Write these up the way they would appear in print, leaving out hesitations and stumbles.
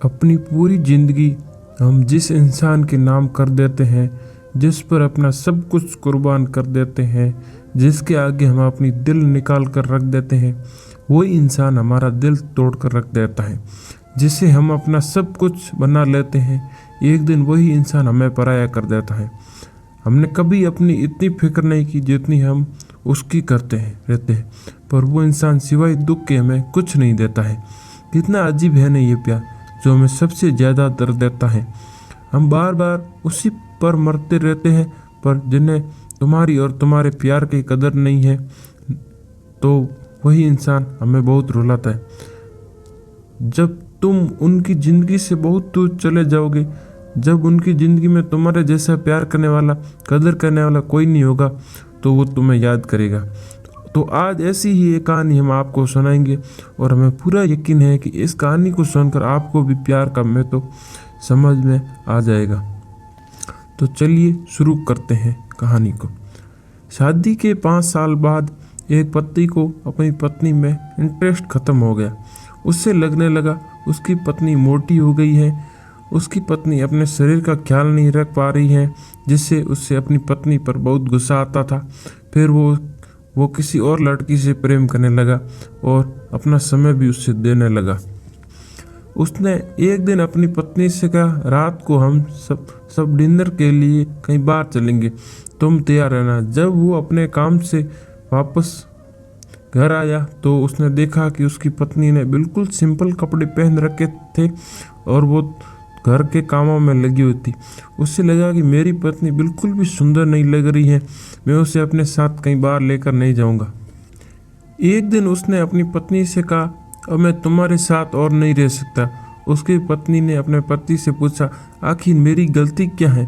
अपनी पूरी ज़िंदगी हम जिस इंसान के नाम कर देते हैं, जिस पर अपना सब कुछ कुर्बान कर देते हैं, जिसके आगे हम अपनी दिल निकाल कर रख देते हैं, वही इंसान हमारा दिल तोड़ कर रख देता है। जिसे हम अपना सब कुछ बना लेते हैं, एक दिन वही इंसान हमें पराया कर देता है। हमने कभी अपनी इतनी फिक्र नहीं की जितनी हम उसकी करते हैं रहते हैं, पर वो इंसान सिवाय दुख के हमें कुछ नहीं देता है। कितना अजीब है ना ये प्यार, जो हमें सबसे ज़्यादा दर्द देता है। हम बार बार उसी पर मरते रहते हैं, पर जिन्हें तुम्हारी और तुम्हारे प्यार की कदर नहीं है, तो वही इंसान हमें बहुत रुलाता है। जब तुम उनकी ज़िंदगी से बहुत दूर चले जाओगे, जब उनकी ज़िंदगी में तुम्हारे जैसा प्यार करने वाला, कदर करने वाला कोई नहीं होगा, तो वो तुम्हें याद करेगा। तो आज ऐसी ही एक कहानी हम आपको सुनाएंगे, और हमें पूरा यकीन है कि इस कहानी को सुनकर आपको भी प्यार का महत्व समझ में आ जाएगा। तो चलिए शुरू करते हैं कहानी को। शादी के 5 साल बाद एक पति को अपनी पत्नी में इंटरेस्ट खत्म हो गया। उससे लगने लगा उसकी पत्नी मोटी हो गई है, उसकी पत्नी अपने शरीर का ख्याल नहीं रख पा रही है, जिससे उससे अपनी पत्नी पर बहुत गुस्सा आता था। फिर वो किसी और लड़की से प्रेम करने लगा और अपना समय भी उससे देने लगा। उसने एक दिन अपनी पत्नी से कहा, रात को हम सब डिनर के लिए कहीं बाहर चलेंगे, तुम तैयार रहना। जब वो अपने काम से वापस घर आया तो उसने देखा कि उसकी पत्नी ने बिल्कुल सिंपल कपड़े पहन रखे थे और वो घर के कामों में लगी हुई थी। उससे लगा कि मेरी पत्नी बिल्कुल भी सुंदर नहीं लग रही है, मैं उसे अपने साथ कहीं बाहर लेकर नहीं जाऊंगा। एक दिन उसने अपनी पत्नी से कहा, अब मैं तुम्हारे साथ और नहीं रह सकता। उसकी पत्नी ने अपने पति से पूछा, आखिर मेरी गलती क्या है?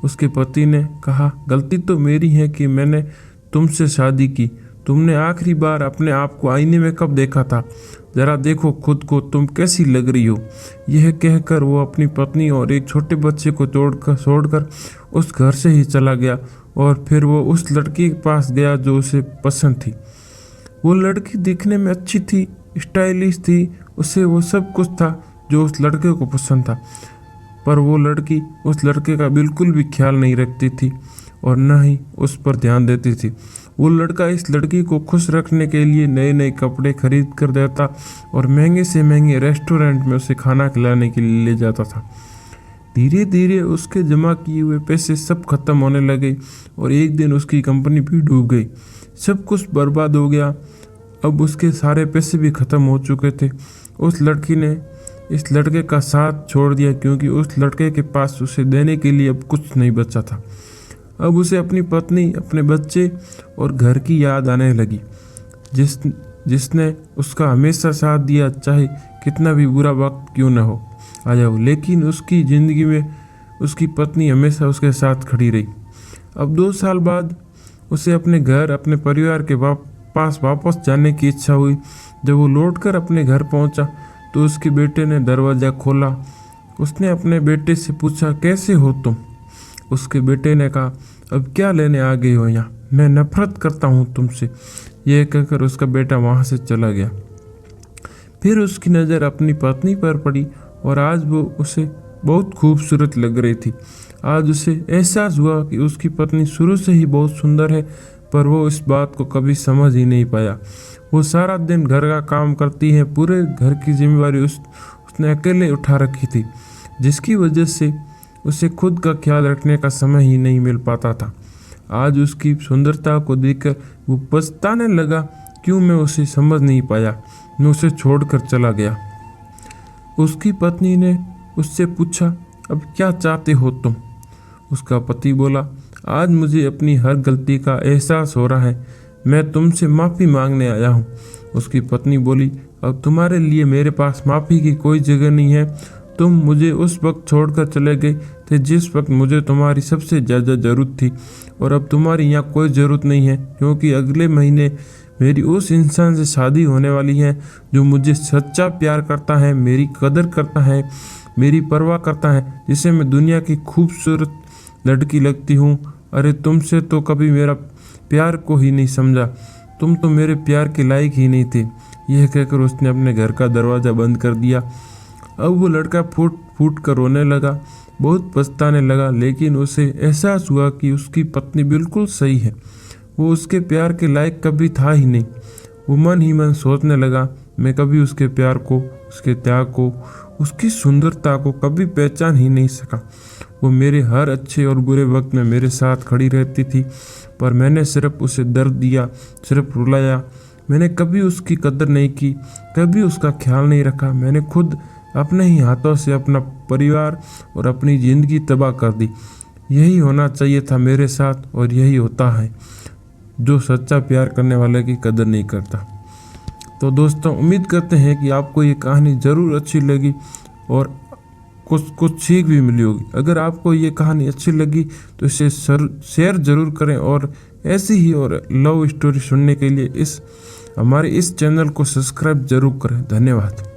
उसके पति ने कहा, गलती तो मेरी है कि मैंने तुमसे शादी की। तुमने आखिरी बार अपने आप को आईने में कब देखा था? जरा देखो खुद को, तुम कैसी लग रही हो। यह कहकर वो अपनी पत्नी और एक छोटे बच्चे को छोड़कर उस घर से ही चला गया, और फिर वो उस लड़की के पास गया जो उसे पसंद थी। वो लड़की दिखने में अच्छी थी, स्टाइलिश थी, उसे वो सब कुछ था जो उस लड़के को पसंद था, पर वो लड़की उस लड़के का बिल्कुल भी ख्याल नहीं रखती थी और न ही उस पर ध्यान देती थी। वो लड़का इस लड़की को खुश रखने के लिए नए नए कपड़े खरीद कर देता और महंगे से महंगे रेस्टोरेंट में उसे खाना खिलाने के लिए ले जाता था। धीरे धीरे उसके जमा किए हुए पैसे सब खत्म होने लगे और एक दिन उसकी कंपनी भी डूब गई। सब कुछ बर्बाद हो गया। अब उसके सारे पैसे भी खत्म हो चुके थे। उस लड़की ने इस लड़के का साथ छोड़ दिया क्योंकि उस लड़के के पास उसे देने के लिए अब कुछ नहीं बचा था। अब उसे अपनी पत्नी, अपने बच्चे और घर की याद आने लगी, जिसने उसका हमेशा साथ दिया, चाहे कितना भी बुरा वक्त क्यों न हो आ जाओ। लेकिन उसकी ज़िंदगी में उसकी पत्नी हमेशा उसके साथ खड़ी रही। अब 2 साल बाद उसे अपने घर, अपने परिवार के पास वापस जाने की इच्छा हुई। जब वो लौटकर अपने घर पहुंचा तो उसके बेटे ने दरवाज़ा खोला। उसने अपने बेटे से पूछा, कैसे हो तुम? उसके बेटे ने कहा, अब क्या लेने आ गए हो यहाँ? मैं नफरत करता हूँ तुमसे। यह कहकर उसका बेटा वहाँ से चला गया। फिर उसकी नज़र अपनी पत्नी पर पड़ी और आज वो उसे बहुत खूबसूरत लग रही थी। आज उसे एहसास हुआ कि उसकी पत्नी शुरू से ही बहुत सुंदर है, पर वो इस बात को कभी समझ ही नहीं पाया। वो सारा दिन घर का काम करती है, पूरे घर की जिम्मेवारी उसने अकेले उठा रखी थी, जिसकी वजह से उसे खुद का ख्याल रखने का समय ही नहीं मिल पाता था। आज उसकी सुंदरता को देखकर वो पछताने लगा, क्यों मैं उसे समझ नहीं पाया, मैं उसे छोड़कर चला गया। उसकी पत्नी ने उससे पूछा, अब क्या चाहते हो तुम? उसका पति बोला, आज मुझे अपनी हर गलती का एहसास हो रहा है, मैं तुमसे माफ़ी मांगने आया हूँ। उसकी पत्नी बोली, अब तुम्हारे लिए मेरे पास माफ़ी की कोई जगह नहीं है। तुम मुझे उस वक्त छोड़कर चले गए थे जिस वक्त मुझे तुम्हारी सबसे ज़्यादा ज़रूरत थी, और अब तुम्हारी यहाँ कोई ज़रूरत नहीं है, क्योंकि अगले महीने मेरी उस इंसान से शादी होने वाली है जो मुझे सच्चा प्यार करता है, मेरी कदर करता है, मेरी परवाह करता है, जिसे मैं दुनिया की खूबसूरत लड़की लगती हूँ। अरे तुमसे तो कभी मेरा प्यार को ही नहीं समझा, तुम तो मेरे प्यार के लायक ही नहीं थे। यह कहकर उसने अपने घर का दरवाज़ा बंद कर दिया। अब वो लड़का फूट फूट कर रोने लगा, बहुत पछताने लगा, लेकिन उसे एहसास हुआ कि उसकी पत्नी बिल्कुल सही है। वो उसके प्यार के लायक कभी था ही नहीं। वो मन ही मन सोचने लगा, मैं कभी उसके प्यार को, उसके त्याग को, उसकी सुंदरता को कभी पहचान ही नहीं सका। वो मेरे हर अच्छे और बुरे वक्त में मेरे साथ खड़ी रहती थी, पर मैंने सिर्फ उसे दर्द दिया, सिर्फ रुलाया। मैंने कभी उसकी कदर नहीं की, कभी उसका ख्याल नहीं रखा। मैंने खुद अपने ही हाथों से अपना परिवार और अपनी ज़िंदगी तबाह कर दी। यही होना चाहिए था मेरे साथ, और यही होता है जो सच्चा प्यार करने वाले की कदर नहीं करता। तो दोस्तों, उम्मीद करते हैं कि आपको ये कहानी ज़रूर अच्छी लगी और कुछ सीख भी मिली होगी। अगर आपको ये कहानी अच्छी लगी तो इसे शेयर ज़रूर करें, और ऐसी ही और लव स्टोरी सुनने के लिए हमारे इस चैनल को सब्सक्राइब जरूर करें। धन्यवाद।